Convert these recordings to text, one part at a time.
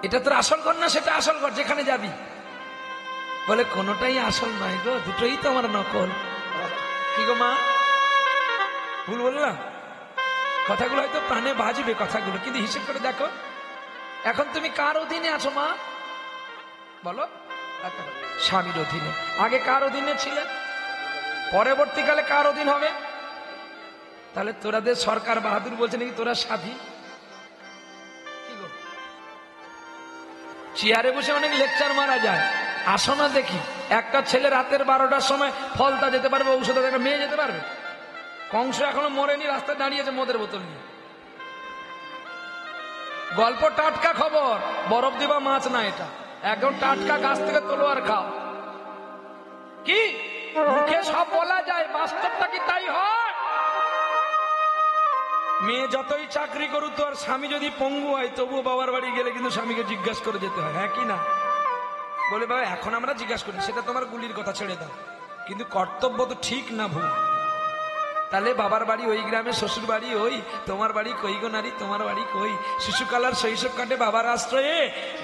এটা তোর আসল ঘর না সেটা আসল ঘর, যেখানে যাবি। বলে কোনোটাই আসল নয় গো, দুটোই তো আমার নকল। কি গো মা, ভুল বললাম? কথাগুলো হয়তো প্রাণে বাজবে কথাগুলো, কিন্তু হিসেব করে দেখো এখন তুমি কার অধীনে আছো মা? বলো। স্বামীর অধীনে। আগে কার অধীনে ছিলে? পরবর্তীকালে কার অধীন হবে? তাহলে তোরাদের সরকার বাহাদুর বলছে নাকি তোরা স্বাধীন? কি গো, চেয়ারে বসে অনেক লেকচার মারা যায়, আসো না দেখি। একটা ছেলে রাতের 12টার সময় ফলতা যেতে পারবে, ঔষধ একটা মেয়ে যেতে পারবে? কংস এখনো মরেনি, রাস্তায় দাঁড়িয়েছে মদের বোতল নিয়ে। গল্প টাটকা খবর, বরফ দেবা মাছ না, এটা একদম টাটকা, গাছ থেকে তোলো আর খাও। কি মুখে সব বলা যায়, বাস্তবটা কি তাই হয়? মেয়ে যতই চাকরি করুক, তো আর স্বামী যদি পঙ্গু হয় তবুও বাবার বাড়ি গেলে কিন্তু স্বামীকে জিজ্ঞাসা করে যেতে হয়, হ্যাঁ কি না? বলে বাবা এখন আমরা জিজ্ঞাসা করি, সেটা তোমার গুলির কথা ছেড়ে দাও, কিন্তু কর্তব্য তো ঠিক না ভুল? তাহলে বাবার বাড়ি ওই গ্রামে, শ্বশুর বাড়ি ওই, তোমার বাড়ি কই গো নারী, তোমার বাড়ি কই? শিশুকাল আর শৈশব কাটে বাবার আশ্রয়ে,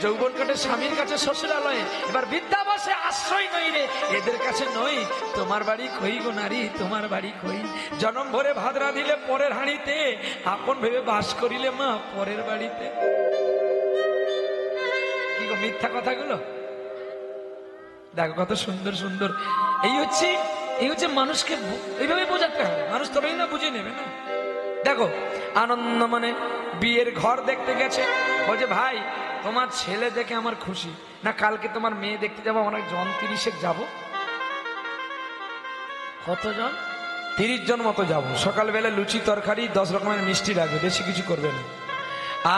যৌবন কাটে স্বামীর কাছে শ্বশুরালয়ে, এবার বৃদ্ধাবাসে আশ্রয় নই রে এদের কাছে নই, তোমার বাড়ি কই গো নারী, তোমার বাড়ি কই? জনম ভরে ভাত রাঁধিলে পরের হাঁড়িতে, আপন ভেবে বাস করিলে মা পরের বাড়িতে। কি গো মিথ্যা কথাগুলো? দেখো কত সুন্দর সুন্দর। এই হচ্ছে মানুষকে এইভাবে বোঝাতে হবে, মানুষ তবেই না বুঝে নেবে না। দেখো আনন্দ মানে বিয়ের ঘর দেখতে গেছে, বলছে ভাই তোমার ছেলে দেখে আমার খুশি, না কালকে তোমার মেয়ে দেখতে যাবো, আমরা জন 30 যাবো। কতজন? 30 জন মতো যাবো। সকালবেলা লুচি তরকারি 10 রকমের মিষ্টি লাগে, বেশি কিছু করবে না।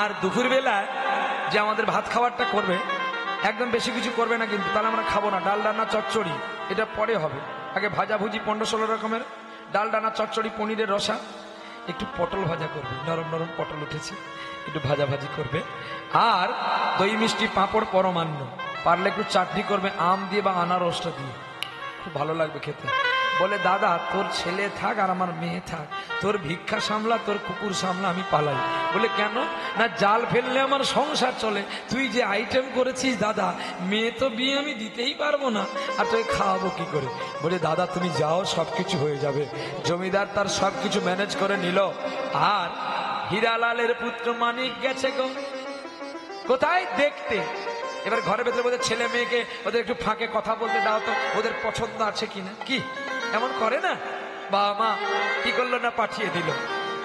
আর দুপুর বেলায় যে আমাদের ভাত খাবারটা করবে, একদম বেশি কিছু করবে না কিন্তু, তাহলে আমরা খাবো না। ডাল রান্না চচ্চড়ি এটা পরে হবে, আগে ভাজা ভুজি 15-16 রকমের, ডাল রান্না চচ্চড়ি, পনিরের রসা, একটু পটল ভাজা করবে, নরম নরম পটল উঠেছে, একটু ভাজা ভাজি করবে, আর দই মিষ্টি পাঁপড় পরমান্ন, পারলে একটু চাটনি করবে আম দিয়ে বা আনারসটা দিয়ে, খুব ভালো লাগবে খেতে। বলে দাদা তোর ছেলে থাক আর আমার মেয়ে থাক, তোর ভিক্ষা সামলা, তোর কুকুর সামলা, আমি পালাই। বলে কেন? না জাল ফেললে আমার সংসার চলে, তুই যে আইটেম করেছিস দাদা, মেয়ে তো বিয়ে আমি দিতেই পারবো না, আর তুই খাওয়াবো কি করে? বলে দাদা তুমি যাও, সবকিছু হয়ে যাবে। জমিদার তার সবকিছু ম্যানেজ করে নিল। আর হীরালালের পুত্র মানিক গেছে গো কোথায় দেখতে। এবার ঘরের ভেতরে বলতে ছেলে মেয়েকে ওদের একটু ফাঁকে কথা বলতে দাও তো, ওদের পছন্দ আছে কিনা। কি এমন করে না? বাবা মা কি করলো না, পাঠিয়ে দিল।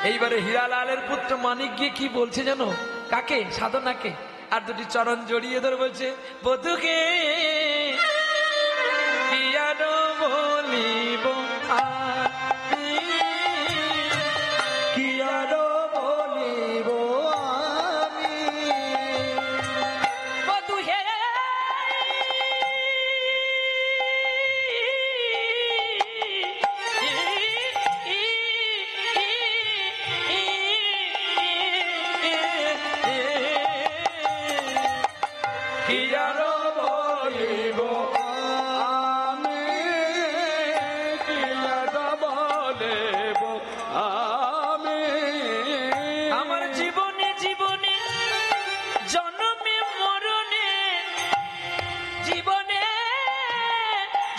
এইবারে হীরালালের পুত্র মানিক গিয়ে কি বলছে জানো? কাকে? সাধনাকে। আর দুটি চরণ জড়িয়ে ধরে বলছে বধূকে কি আর বলিব, কি আর বলিব আমি, বধূ হে কি আর বলিব আমি, কি আর বলিব আমি। আমার জীবনে জীবনে জন্মে মরণে, জীবনে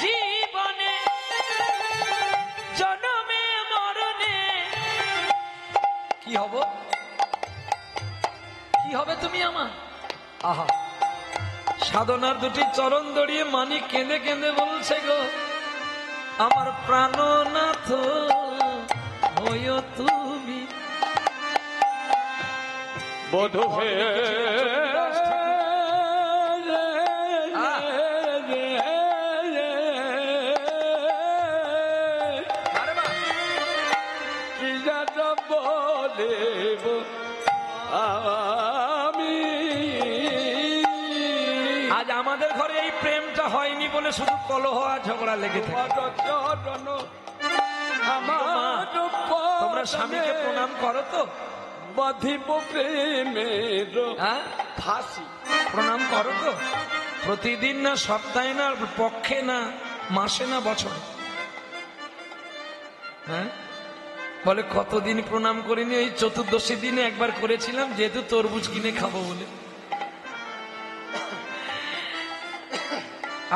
জীবনে জন্মে মরণে কি হব, কি হবে তুমি আমার? আহা, সাধনার দুটি চরণ দড়িয়ে মানিক কেঁদে কেঁদে বলছে গো আমার প্রাণনাথ হইও তুমি বধূ হে কি যেন বলিব আমি। আজ আমাদের ঘরে এই প্রেমটা হয়নি বলে শুধু কলহ আর ঝগড়া লেগে থাকে। তোমরা স্বামীকে প্রণাম করো তো? বাঁধিব প্রেমের ফাঁসি, প্রণাম করো তো? প্রতিদিন না, সপ্তাহে না, পক্ষে না, মাসে না, বছরে? হ্যাঁ বলে কতদিন প্রণাম করিনি, এই চতুর্দশী দিনে একবার করেছিলাম, যেহেতু তরমুজ কিনে খাবো বলে।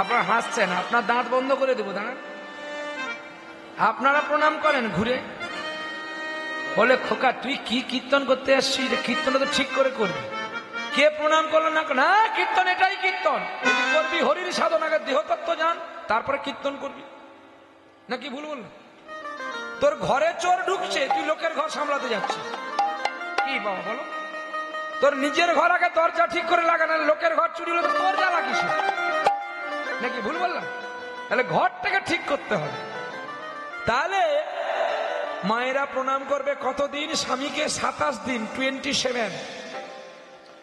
আপনারা হাসছেন, আপনার দাঁত বন্ধ করে দেবো। দাঁড়ান, আপনারা প্রণাম করেন ঘুরে। বলে খোকা তুই কি কীর্তন করতে আসছিস, কীর্তন তো ঠিক করে করবি। কে প্রণাম করলো না, না কীর্তন এটাই কীর্তন, করবি হরির সাধনাকে দেহতত্ত্ব জান, তারপরে কীর্তন করবি। নাকি ভুল বললো? তোর ঘরে চোর ঢুকছে, তুই লোকের ঘর সামলাতে যাচ্ছিস। কি বাবা বলো, তোর নিজের ঘর আগে দরজা ঠিক করে লাগা, না লোকের ঘর চুরি হলো তোর জ্বালা কিছু। নাকি ভুল বললাম? তাহলে ঘরটাকে ঠিক করতে হবে। তাহলে মায়েরা প্রণাম করবে কতদিন? স্বামীকে 27 দিন, 27।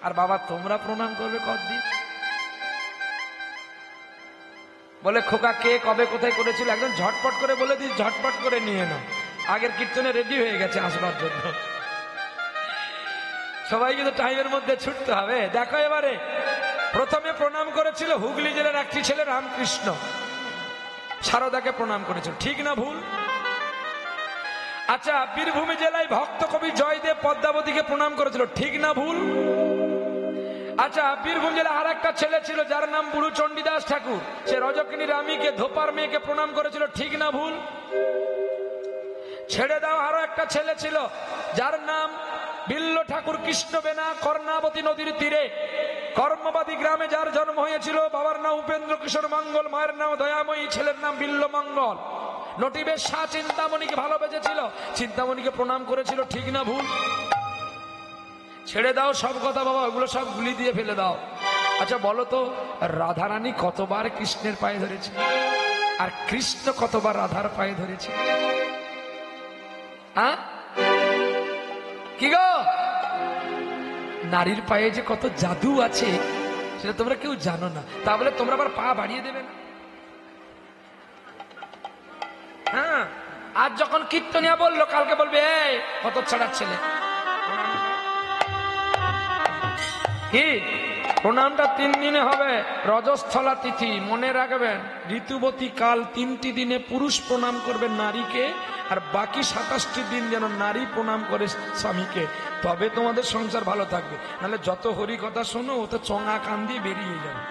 আর বাবা তোমরা প্রণাম করবে কতদিন? বলে খোকা কে কবে কোথায় করেছিল, একদম ঝটপট করে বলে দিস, ঝটপট করে নিয়ে নাও। আগের কীর্তনে রেডি হয়ে গেছে আসবার জন্য। সবাই কিন্তু টাইমের মধ্যে ছুটতে হবে। দেখো এবারে প্রথমে প্রণাম করেছিল হুগলি জেলার একটি ছেলে রামকৃষ্ণ, সারদাকে প্রণাম করেছিল, ঠিক না ভুল? আচ্ছা, বীরভূম জেলায় ভক্ত কবি জয়দেব পদ্মাবতীকে প্রণাম করেছিল, ঠিক না ভুল? আচ্ছা, বীরভূম জেলায় আর একটা ছেলে ছিল যার নাম বুড়ু চণ্ডীদাস ঠাকুর, সে রজকিনী রামীকে ধোপার মেয়েকে প্রণাম করেছিল, ঠিক না ভুল? ছেড়ে দাও, আরো একটা ছেলে ছিল যার নাম বিল্ল ঠাকুর কৃষ্ণ বেনা, কর্ণাবতী নদীর তীরে কর্মবাদী গ্রামে যার জন্ম হয়েছিল। বাবার নাম উপেন্দ্র কিশোর মঙ্গল, মায়ের নাম দয়াময়ী, ছেলের নাম বিল্ল মঙ্গল। নটিবের শাহ চিন্তামণিকে ভালোবেসেছিল, চিন্তামণিকে প্রণাম করেছিল, ঠিক না ভুল? ছেড়ে দাও সব কথা বাবা, ওগুলো সব গুলি দিয়ে ফেলে দাও। আচ্ছা বলো তো, রাধারানী কতবার কৃষ্ণের পায়ে ধরেছে, আর কৃষ্ণ কতবার রাধার পায়ে ধরেছে? কি গো, নারীর পায়ে যে কত জাদু আছে সেটা তোমরা কেউ জানো না। তা বলে তোমরা আবার পা বাড়িয়ে দেবে না? হ্যাঁ, আজ যখন কীর্তনিয়া বললো, কালকে বলবে এই কত ছাড়ার ছেলে। কি প্রণামটা 3 দিনে হবে, রজস্থলা তিথি মনে রাখবেন, ঋতুবতী কাল 3টি দিনে পুরুষ প্রণাম করবে নারীকে, আর বাকি 27টি দিন যেন নারী প্রণাম করে স্বামীকে, তবে তোমাদের সংসার ভালো থাকবে। নাহলে যত হরি কথা শোনো, ও তো চঙা কান দিয়ে বেরিয়ে যাবে।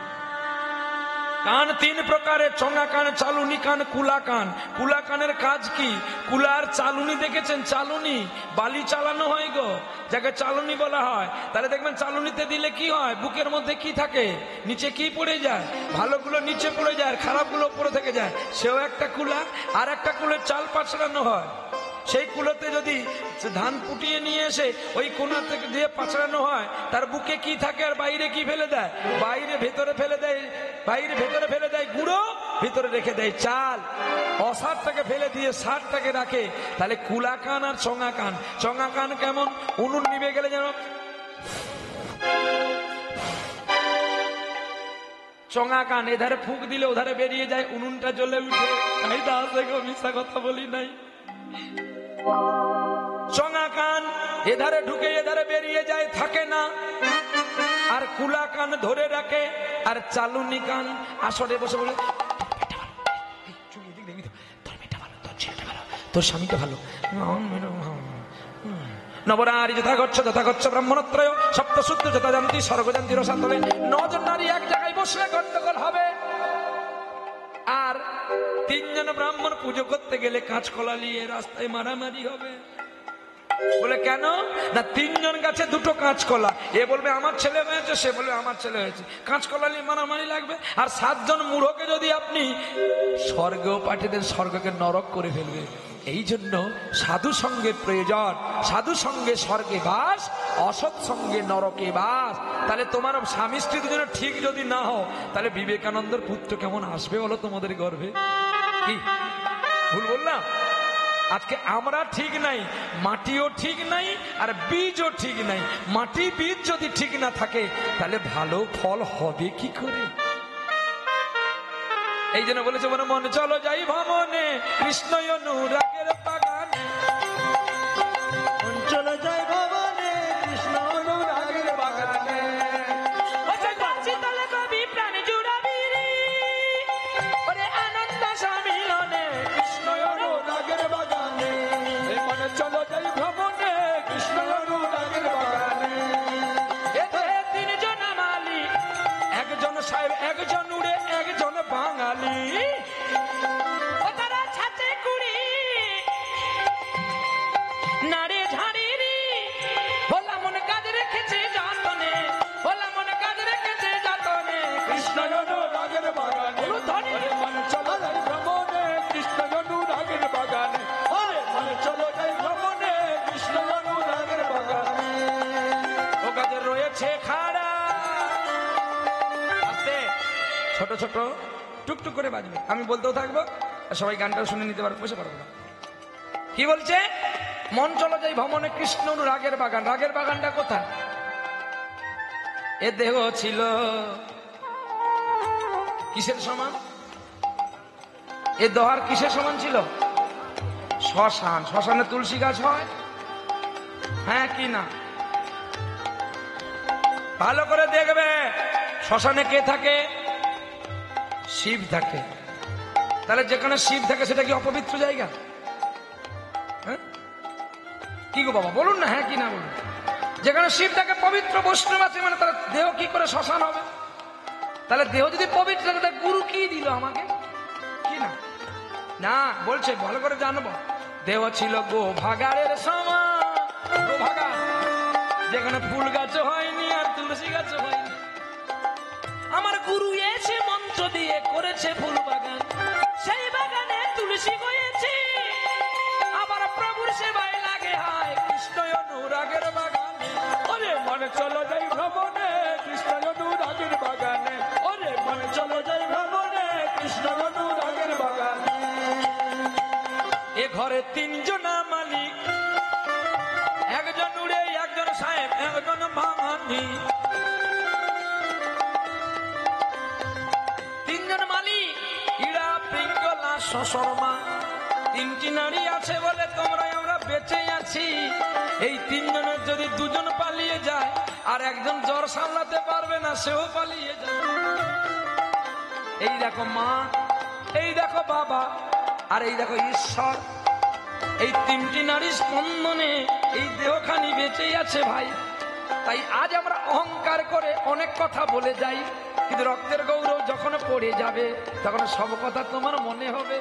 কান 3 প্রকারের, চঙা কান, চালুনি কান, কুলা কান। কুলা কানের কাজ কি? কুলার চালুনি দেখেছেন? চালুনি বালি চালানো হয় গো, যাকে চালুনি বলা হয়। তাহলে দেখবেন চালুনিতে দিলে কি হয়, বুকের মধ্যে কি থাকে, নিচে কি পড়ে যায়, ভালোগুলো নিচে পড়ে যায়, খারাপগুলো উপরে থেকে যায়। সেও একটা কুলা। আর একটা কুলের চাল পাছড়ানো হয়, সেই কুলোতে যদি ধান পুটিয়ে নিয়ে এসে ওই কোনা থেকে দিয়ে পাছড়ানো হয়, তার বুকে কি থাকে আর বাইরে কি ফেলে দেয়? বাইরে ভেতরে ফেলে দেয়, বাইরে ভেতরে ফেলে দেয় গুঁড়ো, ভিতরে রেখে দেয় চাল। অসারটাকে ফেলে দিয়ে সারটাকে রাখে। তাহলে কুলা কান আর চঙা কান। চঙা কান কেমন? উনুন নিভে গেলে যেন চঙা কান, এধারে ফুঁক দিলে ওধারে বেরিয়ে যায়, উনুনটা জ্বলে উঠে। তাই তো আছে গো, মিথ্যা কথা বলি নাই। চঙা কান এধারে ঢুকে এধারে বেরিয়ে যায়, থাকে না। আর কুলা কান ধরে রাখে। আর চালুনি কান আসরে বসে বলে তোর স্বামীটা ভালো, নবরারি যথা গচ্ছ তথা গচ্ছ ব্রাহ্মণত্রয় সপ্তসূত্র যথা জানতি স্বর্গজান্তি রসাতলে। 9 জন নারী এক জায়গায় বসলে গন্ডগোল হবে। আর 3 জন ব্রাহ্মণ পুজো করতে গেলে কাঁচকলা নিয়ে রাস্তায় মারামারি হবে। বলে কেন না, 3 জন গাছে 2টো কাঁচকলা, এ বলবে আমার ছেলে হয়েছে, সে বলবে আমার ছেলে হয়েছে, কাঁচকলা নিয়ে মারামারি লাগবে। আর 7 জন মূঢ়কে যদি আপনি স্বর্গেও পাঠিয়ে দেন, স্বর্গকে নরক করে ফেলবে। এই জন্য সাধু সঙ্গের প্রয়োজন। সাধু সঙ্গে স্বর্গে বাস, অসৎ সঙ্গে নরকে বাস। তাহলে তোমার স্বামী স্ত্রী দুজনে ঠিক যদি না হও, তাহলে বিবেকানন্দের পুত্র কেমন আসবে বলো তোমাদের গর্ভে? কি ভুল বললাম? আজকে আমরা ঠিক নাই, মাটিও ঠিক নাই, আর বীজও ঠিক নাই। মাটি বীজ যদি ঠিক না থাকে, তাহলে ভালো ফল হবে কি করে? এই জন্য বলেছে মনে মনে চলো যাই ভ্রমণে, কৃষ্ণ অনুরাগের বাগানে। চলো যাই ভ্রমণে, কৃষ্ণ অনুরাগের বাগানে। কবি প্রাণ জুড়াবি আনন্দ সামিলনে, কৃষ্ণ অনুরাগের বাগানে। মানে চলো যাই ভ্রমণে, কৃষ্ণ অনুরাগের বাগানে। এতে 3 জন মালিক, একজন সাহেব, একজন উড়ে, একজন ছোট ছোট টুকটুক করে বাজবে, আমি বলতেও থাকবো আর সবাই গানটাও শুনে নিতে পারবো, বসে পারবো না। কি বলছে? মন চলো যাই ভ্রমণে কৃষ্ণ রাগের বাগান। রাগের বাগানটা কোথায়? এ দেহ ছিল কিসের সমান? এ দহার কিসের সমান ছিল? শ্মশান। শ্মশানে তুলসী গাছ হয়? হ্যাঁ কি না? ভালো করে দেখবে, শ্মশানে কে থাকে? শিব থাকে। তাহলে যেখানে শিব থাকে সেটা কি অপবিত্র জায়গা? হ্যাঁ কি গো বাবা বলুন না, হ্যাঁ কি না বলুন? যেখানে শিব থাকে পবিত্র বৈষ্ণব আছে, মানে তার দেহ কি করে শ্মশান হবে? তাহলে দেহ যদি পবিত্র থাকে তাহলে গুরু কি দিল আমাকে? কি না? না বলছে ভালো করে জানবো। দেহ ছিল গো ভাগাড়ের সমান। গো ভাগাড় যেখানে ফুল গাছ হয়নি আর তুলসী গাছ হয়নি। আমার গুরু এসে মন্ত্র দিয়ে করেছে ফুল বাগান, সেই বাগানে তুলসী হয়েছে। আবার প্রভুর সেবায় লাগে হয় কৃষ্ণ অনুরাগের বাগানে। ওরে মন চলো যাই ভ্রমণে কৃষ্ণ অনুরাগের বাগানে। ওরে মন চলো যাই ভ্রমণে কৃষ্ণ অনুরাগের বাগানে। এ ঘরে তিনজনা মালিক, একজন উড়ে, একজন সাহেব, একজন ভাঙানি। তিনজন মালিক, ইড়া পিঙ্গলা শশর্মা। তিনটি নারী আছে বলে তোমরা আমরা বেঁচে আছি। এই তিনজনের যদি দুজন পালিয়ে যায় আর একজন জ্বর সামলাতে পারবে না, সেও পালিয়ে যাবে। এই দেখো মা, এই দেখো বাবা, আর এই দেখো ঈশ্বর। এই তিনটি নারী স্পন্দনে এই দেহখানি বেঁচেই আছে ভাই। তাই আজ আমরা অহংকার করে অনেক কথা বলে যাই, কিন্তু রক্তের গৌরব যখন পড়ে যাবে তখন সব কথা তোমার মনে হবে।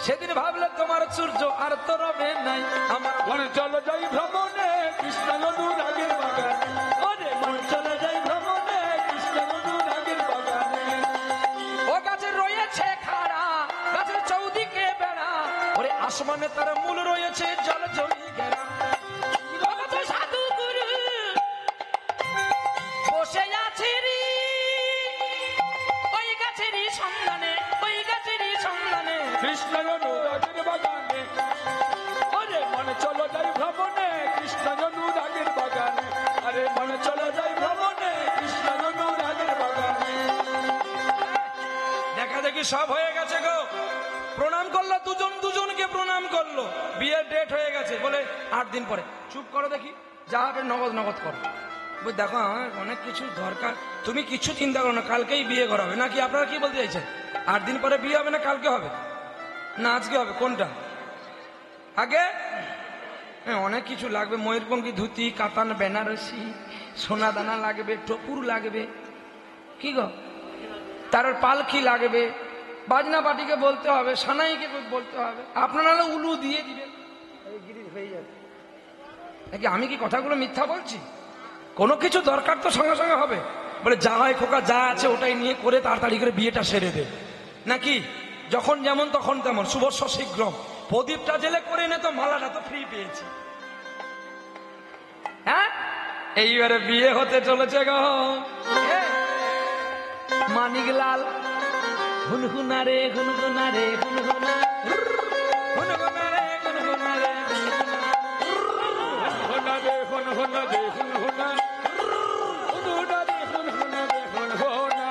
সেদিন ভাবলে তোমার সূর্য আর তো রবে নাই। আমার মন চলো যাই ভ্রমণে কৃষ্ণ অনুরাগের বাগানে। ওরে মন চলো যাই ভ্রমণে কৃষ্ণ অনুরাগের বাগানে। ও গাছে রয়েছে খাড়া, গাছের চৌদিকে বেড়া, ওরে আসমানে তার মূল রয়েছে জল জমি গেরা। সাধু গুরু বসে আছে রে ওই গাছেরই সন্ধানে, ওই গাছেরই সন্ধানে। কৃষ্ণ অনুরাগের বাগানে। ওরে মন চলো যাই ভ্রমণে কৃষ্ণ অনুরাগের বাগানে। আরে মন চলো যাই ভ্রমণে কৃষ্ণ অনুরাগের বাগানে। দেখা দেখি সব হয়ে গেছে গো। প্রণাম করলো দুজন, দুজনকে প্রণাম করলো। বিয়ের ডেট হয়ে গেছে বলে 8 দিন পরে। চুপ করো দেখি, যা হবে নগদ নগদ করো। দেখো আমার অনেক কিছু দরকার, তুমি কিছু চিন্তা করো না, কালকেই বিয়ে করাবে নাকি? আপনারা কি বলতে চাইছেন? 8 দিন পরে বিয়ে হবে না কালকে হবে না আজকে হবে? কোনটা আগে? হ্যাঁ অনেক কিছু লাগবে, ময়ূরপঙ্খী ধুতি, কাতান বেনারসি, সোনা দানা লাগবে, টপুর লাগবে, কি গো তার পালকি লাগবে, বাজনা পাটিকে বলতে হবে, সানাইকে বলতে হবে, আপনারা উলু দিয়ে দিবেন হয়ে যাবে নাকি? আমি কি কথাগুলো মিথ্যা বলছি? কোনো কিছু দরকার তো সঙ্গে সঙ্গে হবে। বলে যা হয় খোকা, যা আছে ওটাই নিয়ে করে তাড়াতাড়ি করে বিয়েটা সেরে দে নাকি? যখন যেমন তখন তেমন, শুভস্য শীঘ্রম। প্রদীপটা জেলে করে এনে তো মালাটা তো ফ্রি পেয়েছি। হ্যাঁ এইবারে বিয়ে হতে চলেছে গো। মানিকলাল হুনহুনা রে হুনহুনা রে হুনহুনা, হুনহুনা রে হুনহুনা রে হুনহুনা রে হুনহুনা রে হুনহুনা, হুনহুনা রে হুনহুনা রে হুনহুনা।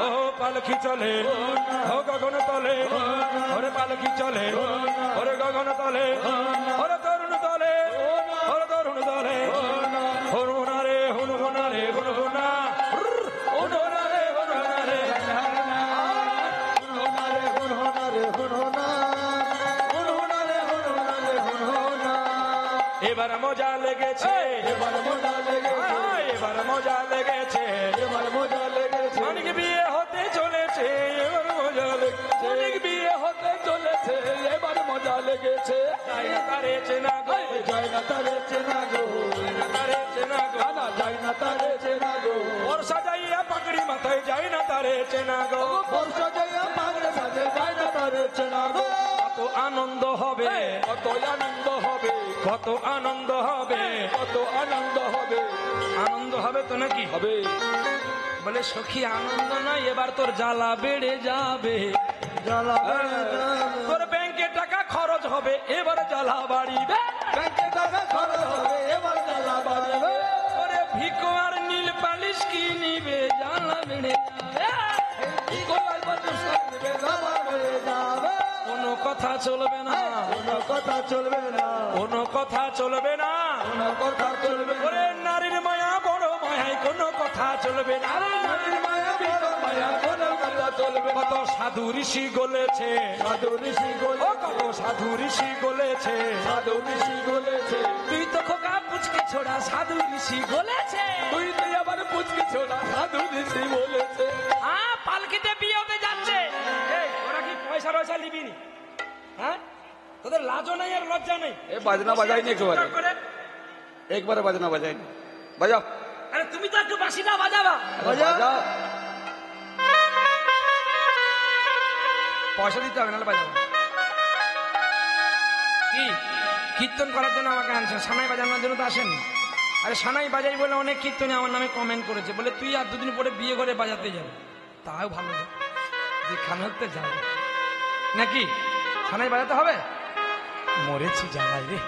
ও পালকি চলে ও গগন তলে, ওরে পালকি চলে ওরে গগন তলে, ওরে তরুণ তলে, ওরে তরুণ তলে, হুনহুনা রে হুনহুনা রে হুনহুনা, হুনহুনা রে হুনহুনা রে, হুনহুনা রে হুনহুনা রে হুনহুনা, হুনহুনা রে হুনহুনা রে হুনহুনা। এবার মজা লেগেছে, এবার মজা লেগেছে, এবার মজা লেগেছে, এবার মজা লেগেছে। অনেক বিয়ে হতে চলেছে, এবার মজা লেগেছে, অনেক বিয়ে হতে চলেছে, এবার মজা লেগেছে। যায় না তারে চেনা গো, যায় না তারে চেনা গো, তারে চেনা গো, না যায় না তারে চেনা গো। বর্ষা যাইয়া পাকড়ি মাথায় যায় না তারে চেনা গো, বর্ষা যাইয়া পাগড়ে সাজে যায় না তারে চেনা গো। এত আনন্দ হবে, কত আনন্দ হবে, কত আনন্দ হবে, কত আনন্দ হবে, আনন্দ হবে তো নাকি? হবে। বলে সখী আনন্দ নয়, এবার তোর জ্বালা বেড়ে যাবে, জ্বালা বেড়ে যাবে। তোর ব্যাংকে টাকা খরচ হবে, এবার জ্বালা বাড়িবে, ব্যাংকে টাকা খরচ হবে, এবার জ্বালা বাড়বে। ওরে ভিকো আর নীল পালিশ কি নিবে, জ্বালা বেড়ে যাবে, গোলার বন্ধু সঙ্গে জ্বালা বেড়ে যাবে। কোনো কথা চলবে না, কোনো কথা চলবে না, কোনো কথা চলবে না, কোনো কথা চলবে না। ওরে নারীর মায়া বড় মায়ায় কোনো কথা চলবে না, নারীর মায়া বড় মায়া, কোনো কথা চলবে না। কত সাধু ঋষি গলেছে, সাধু ঋষি ও বলেছে, কত সাধু ঋষি গলেছে, সাধু ঋষি বলেছে, তুই তো খোকা পুচকে ছোড়া সাধু ঋষি গলেছে, তুই তো আবার পুচকে ছোড়া সাধু ঋষি বলেছে। পালকিতে বিয়ে হতে যাচ্ছে, এই ওরা কি পয়সা রয়সা নিবি নি? হ্যাঁ, তোদের লাজও নাই আর লজ্জা নেই। এ বাজনা বাজাইনি একেবারে, চুপচাপ করে। একবারে বাজনা বাজাইনি, বাজাও। আরে তুমি তো একটু বাঁশিটা বাজাবা, বাজা। বাজাও। পয়সা দিতে হবে নাহলে বাজাবো। কি কীর্তন করার জন্য আমাকে আনছেন, সানাই বাজানোর জন্য তো আসেন। আরে সানাই বাজাই বলে অনেক কীর্তনে আমার নামে কমেন্ট করেছে, বলে তুই আর দুদিন পরে বিয়ে করে বাজাতে যাবে। তাও ভালো, যেখানে হতে যাবে নাকি, সানাই বাজাতে হবে। মরেছি জানাই রে।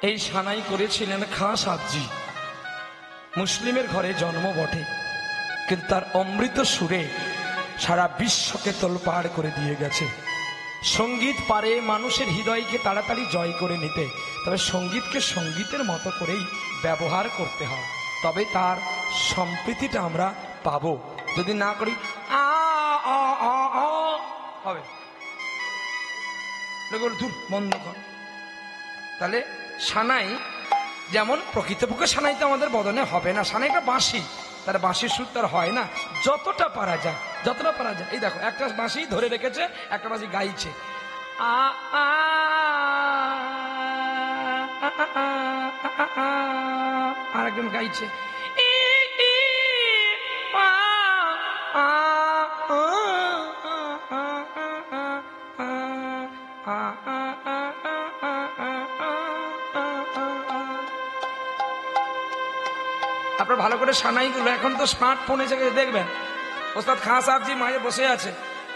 এই সানাই করেছিলেন খাঁ সাবজি। মুসলিমের ঘরে জন্ম বটে, কিন্তু তার অমৃত সুরে সারা বিশ্বকে তোলপাড় করে দিয়ে গেছে। সঙ্গীত পারে মানুষের হৃদয়কে তাড়াতাড়ি জয় করে নিতে, তবে সঙ্গীতকে সঙ্গীতের মতো করেই ব্যবহার করতে হয়, তবে তার সম্প্রীতিটা আমরা পাবো। যদি না করি আ আ আ আ হবে, দূর বন্ধ কর। তাহলে সানাই যেমন প্রকৃতপক্ষে সানাই তো আমাদের বদনে হবে না, সানাইটা বাঁশি, তার বাঁশির সুর তার হয় না। যতটা পারা যায়, যতটা পারা যায়। এই দেখো একটা বাঁশি ধরে রেখেছে, একটা বাঁশি গাইছে, আ আ আর একজন গাইছে ই ই আ আ আপনার ভালো করে সানাইগুলো, এখন তো স্মার্টফোন এসে গেছে, দেখবেন ওস্তাদ খাঁ সাহেবজি মাঝে বসে আছে,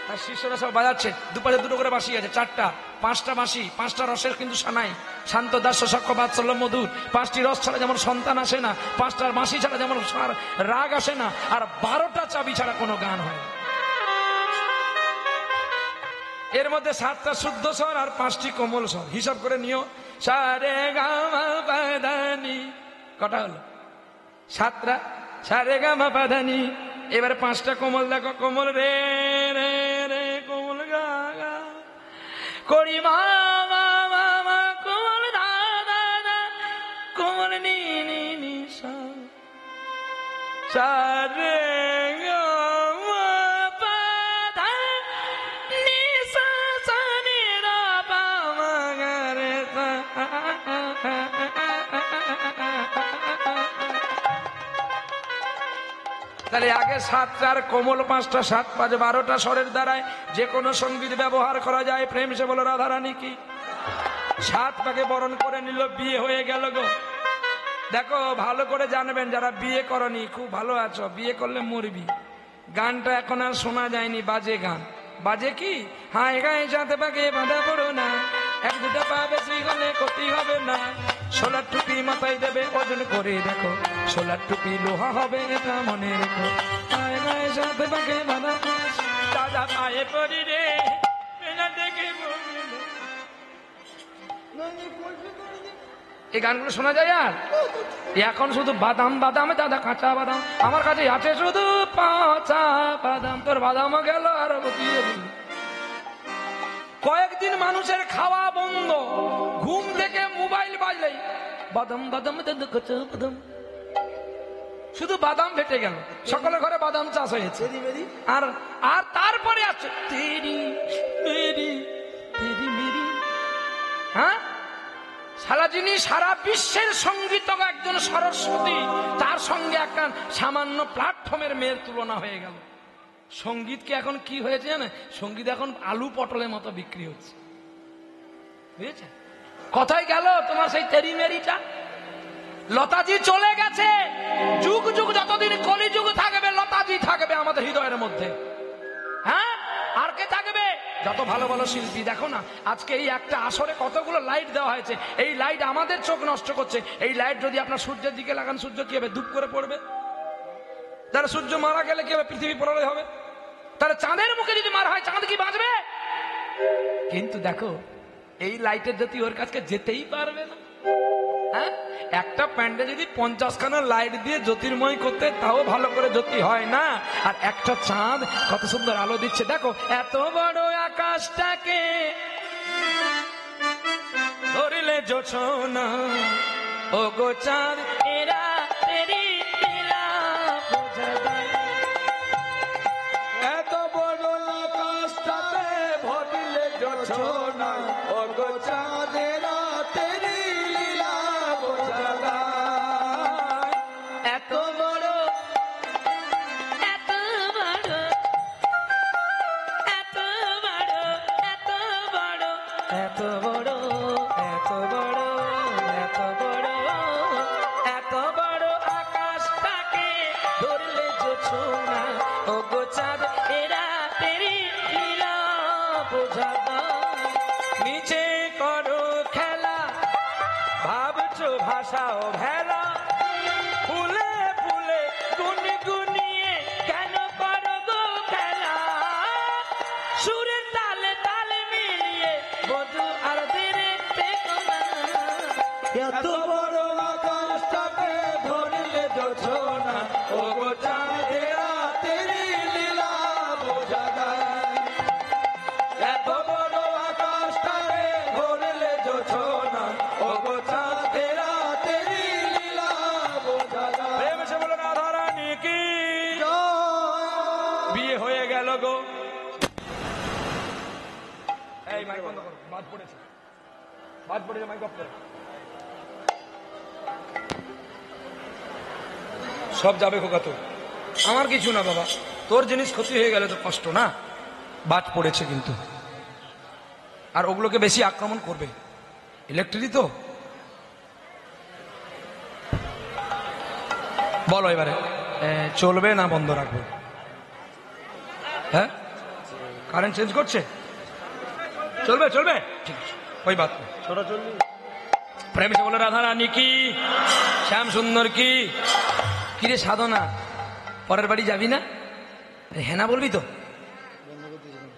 তার শিষ্যরা সব বাজাচ্ছে, দুপাশে দুটো করে বাঁশি আছে, 4টা 5টা বাঁশি, 5টা রসের কিন্তু সানাই, শান্ত দাস্য সক্ষ বাৎসল্য মধুর, 5টি রস ছাড়া যেমন সন্তান আসে না, 5টার বাঁশি ছাড়া যেমন রাগ আসে না, আর 12টা চাবি ছাড়া কোনো গান হয় না। এর মধ্যে 7টা শুদ্ধ স্বর আর 5টি কোমল স্বর, হিসাব করে নিও। সারে গা মা পা ধা নি, কটা হলো? 7টা, সারে গা মা পা ধা নি। এবারে 5টা কোমল দেখো, কোমল রে রে রে, কোমল গা গা, করি মা মা মা মা, কোমল দা দা দা, কোমল নি নি নি সা, সারে গা মা পা ধা নি সা, সা নি রা পা মা গা রে সা। তাহলে আগে 7টার কোমল 5টা, 7 5 12টা স্বরের দ্বারায় যে কোনো সঙ্গীত ব্যবহার করা যায়। প্রেম সে বলো রাধারানী কি। 7টাকে বরণ করে নিল, বিয়ে হয়ে গেল গো। দেখো ভালো করে জানবেন, যারা বিয়ে করনি খুব ভালো আছো, বিয়ে করলে মরবি। গানটা এখন আর শোনা যায়নি, বাজে গান। বাজে কি? হায় গায়ে যাতে পাকে বাঁধা পড়ো না, 1-2টা পা বেশি হলে ক্ষতি হবে না, সোলার টুপি মাথায় দেবে, ওজন করে দেখো, সোলার টুপি লোহা হবে এটা মনে রেখো। হায় গায়ে যাতে পাকে বাঁধা, দাদা পায়ে পড়ি রে, মেলা দেখে বলবি রে। এই গানগুলো শোনা যায় আর এখন শুধু বাদাম বাদাম, দাদা কাঁচা বাদাম, আমার কাছে আছে শুধু কাঁচা বাদাম, তোর বাদামও গেল আর দিয়ে দিল। কয়েকদিন মানুষের খাওয়া বন্ধ, ঘুম থেকে মোবাইল বাজলেই বাদাম বাদাম দাদা কাঁচা বাদাম, শুধু বাদাম ভেটে গেল। সকলের ঘরে বাদাম চাষ হয়েছে, আর আর তারপরে আছে তেরি মেরি তেরি মেরি। হ্যাঁ, সারা যিনি সারা বিশ্বের সঙ্গীত একজন সরস্বতী, তার সঙ্গে একটা সামান্য প্ল্যাটফর্মের মেয়ের তুলনা হয়ে গেল। সঙ্গীতকে এখন কি হয়েছে জানে? সঙ্গীত এখন আলু পটলের মতো বিক্রি হচ্ছে, বুঝেছে? কোথায় গেল তোমার সেই তেরি মেরিটা? লতাজি চলে গেছে, যুগ যুগ যতদিন কলিযুগ থাকবে লতাজি থাকবে আমাদের হৃদয়ের মধ্যে। হ্যাঁ, আর কে থাকবে? যত ভালো ভালো শিল্পী দেখো না, আজকে এই একটা আসরে কতগুলো লাইট দেওয়া হয়েছে, এই লাইট আমাদের চোখ নষ্ট করছে। এই লাইট যদি আপনার সূর্যের দিকে লাগান, সূর্য কি হবে? ধূপ করে পড়বে। তাহলে সূর্য মারা গেলে কি হবে? পৃথিবী প্রলয় হবে। তাহলে চাঁদের মুখে যদি মারা হয়, চাঁদ কি বাঁচবে? কিন্তু দেখো এই লাইটের জ্যোতি ওর কাছে যেতেই পারবে না। হ্যাঁ, একটা প্যান্ডে যদি 50খানা লাইট দিয়ে জ্যোতির্ময় করতে, তাও ভালো করে জ্যোতি হয় না। আর একটা চাঁদ কত সুন্দর আলো দিচ্ছে, দেখো এত বড় আকাশটাকে ধরিলে জোছনা, ও গো চাঁদ এরা তেরি লীলা বোঝা যায়। এত বড় আকাশটাকে ভরিলে জোছনা, ও গো চাঁদেরা তেরি লীলা বোঝা যায়। এত বড় এত বড় এত বড় এত বড় এত বড় এত বড় এত বড় এত বড় আকাশটাকে ধরলে জোছনা, ও গো চাঁদ এরা তেরি লীলা বোঝা দায়। নিচে করো খেলা, ভাবছো ভাষাও ভেলা, ফুলে ফুলে গুনগুনিয়ে কেন করো গো খেলা, সুরের তালে তালে মিলিয়ে বধু আর দেখতে কোনা। এত বড় আকাশটাকে ধরিলে জোছনা, ও গো চাঁদেরা তেরি লীলা বোঝা যায়। এত বড় আকাশটাকে ধরিলে জোছনা, ও গো চাঁদেরা তেরি লীলা বোঝা যায়। প্রেম সে বলো রাধারানী কি। বিয়ে হয়ে গেল গো। এই মাইক বন্ধ করো, বাদ পড়েছে, বাদ পড়েছে, মাইক অফ করো। সব যাবে খোকা, তো আমার কিছু না বাবা, তোর জিনিস ক্ষতি হয়ে গেলে তো কষ্ট না। বাদ পড়েছে কিন্তু, আর ওগুলোকে বেশি আক্রমণ করবে, ইলেকট্রিক তো। বলো এবারে চলবে না বন্ধ রাখবে? হ্যাঁ, কারেন্ট চেঞ্জ করছে, চলবে চলবে, ঠিক আছে, ওই বাত নেই। প্রেম সে বলে রাধা রানী কি, শ্যাম সুন্দর কি, কিরে সাধনা পরের বাড়ি যাবি না? হ্যাঁ না বলবি তো,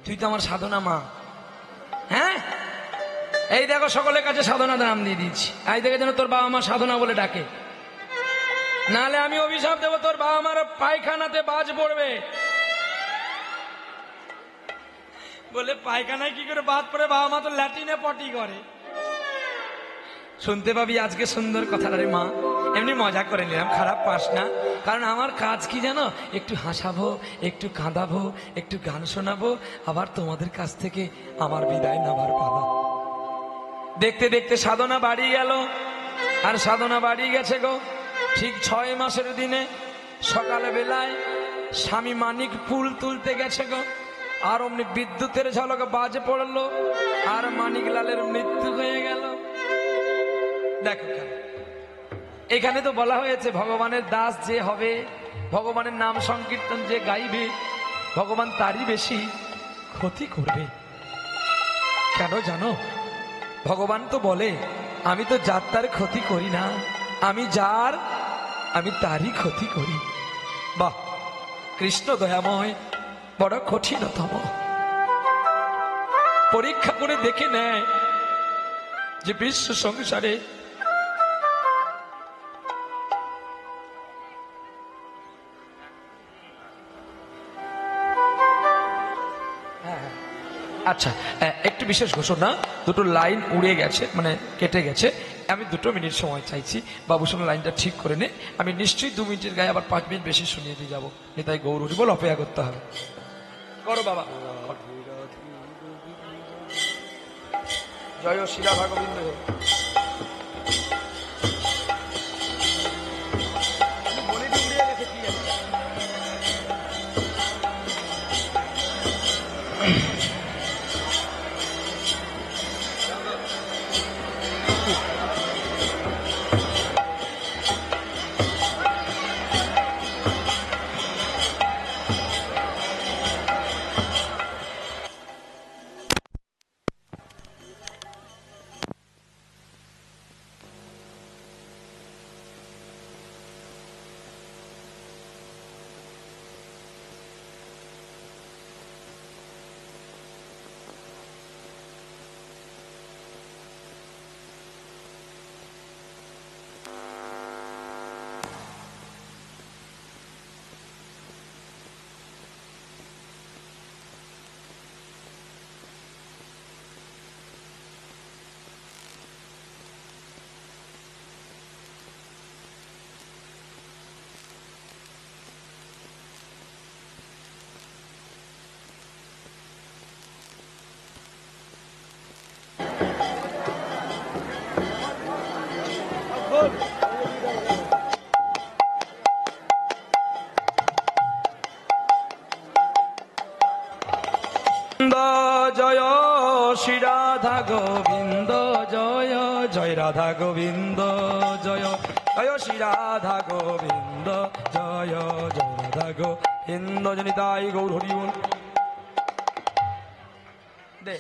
তুই তো আমার সাধনা মা। হ্যাঁ, এই দেখো সকলের কাছে সাধনা নাম দিয়ে দিচ্ছি, আজ থেকে যেন তোর বাবা মা সাধনা বলে ডাকে, নাহলে আমি অভিশাপ দেবো, তোর বাবা মার পায়খানাতে বাজ পড়বে। বলে পায়খানায় কি করে বাদ পড়ে, বাবা মা তো ল্যাটিনে পটি করে। শুনতে পাবি আজকে সুন্দর কথাটা রে মা, এমনি মজা করে নিলাম, খারাপ পাস না, কারণ আমার কাজ কি জানো, একটু হাসাবো, একটু কাঁদাবো, একটু গান শোনাবো, আবার তোমাদের কাছ থেকে আমার বিদায় নেবার পালা। দেখতে দেখতে সাধনা বাড়ি গেল, আর সাধনা বাড়ি গেছে গো। ঠিক 6 মাসের দিনে সকালে বেলায় স্বামী মানিক ফুল তুলতে গেছে গো, আর অমনি বিদ্যুতের ঝলকে বাজে পড়লো, আর মানিক লালের মৃত্যু হয়ে গেল। দেখো এখানে তো বলা হয়েছে ভগবানের দাস যে হবে, ভগবানের নাম সংকীর্তন যে গাইবে, ভগবান তারই বেশি ক্ষতি করবে। কেন জানো, ভগবান তো বলে আমি তো যার তার ক্ষতি করি না, আমি যার আমি তারই ক্ষতি করি। বাহ, কৃষ্ণ দয়াময় বড় কঠিনতম পরীক্ষা করে দেখে নেয় যে বিশ্ব সংসারে আচ্ছা একটু বিশেষ ঘোষণা, দুটো লাইন উড়ে গেছে, মানে কেটে গেছে, আমি 2 মিনিট সময় চাইছি, বাবু শোনো লাইনটা ঠিক করে নে, আমি নিশ্চয়ই 2 মিনিটের গায়ে আবার 5 মিনিট বেশি শুনিয়ে দিয়ে যাবো, তাই গৌর হরি বল, অপেক্ষা করতে হবে। করো বাবা, জয় শ্রী রাধা গোবিন্দ। জয় শ্রী রাধা গোবিন্দ, জয় জয় রাধা গোবিন্দ, জয় জয় শ্রী রাধা গোবিন্দ, জয় জয় রাধা গোবিন্দ, জনিতাই গৌর হরি বল। দে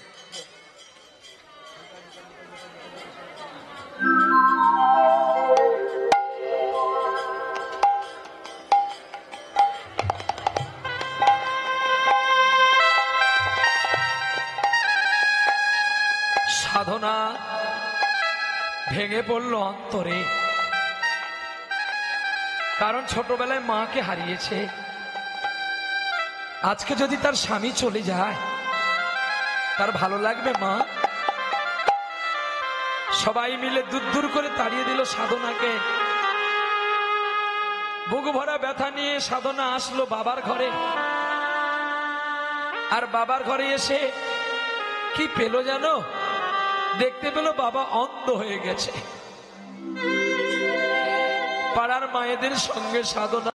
সাধনা ভেঙে পড়ল অন্তরে, কারণ ছোটবেলায় মাকে হারিয়েছে, আজকে যদি তার স্বামী চলে যায় তার ভালো লাগবে মা? সবাই মিলে দূর দূর করে তাড়িয়ে দিল সাধনাকে, বুক ভরা ব্যথা নিয়ে সাধনা আসলো বাবার ঘরে, আর বাবার ঘরে এসে কি পেল জানো, দেখতে পেল বাবা অন্ধ হয়ে গেছে। পাড়ার মায়েদের সঙ্গে সাধনা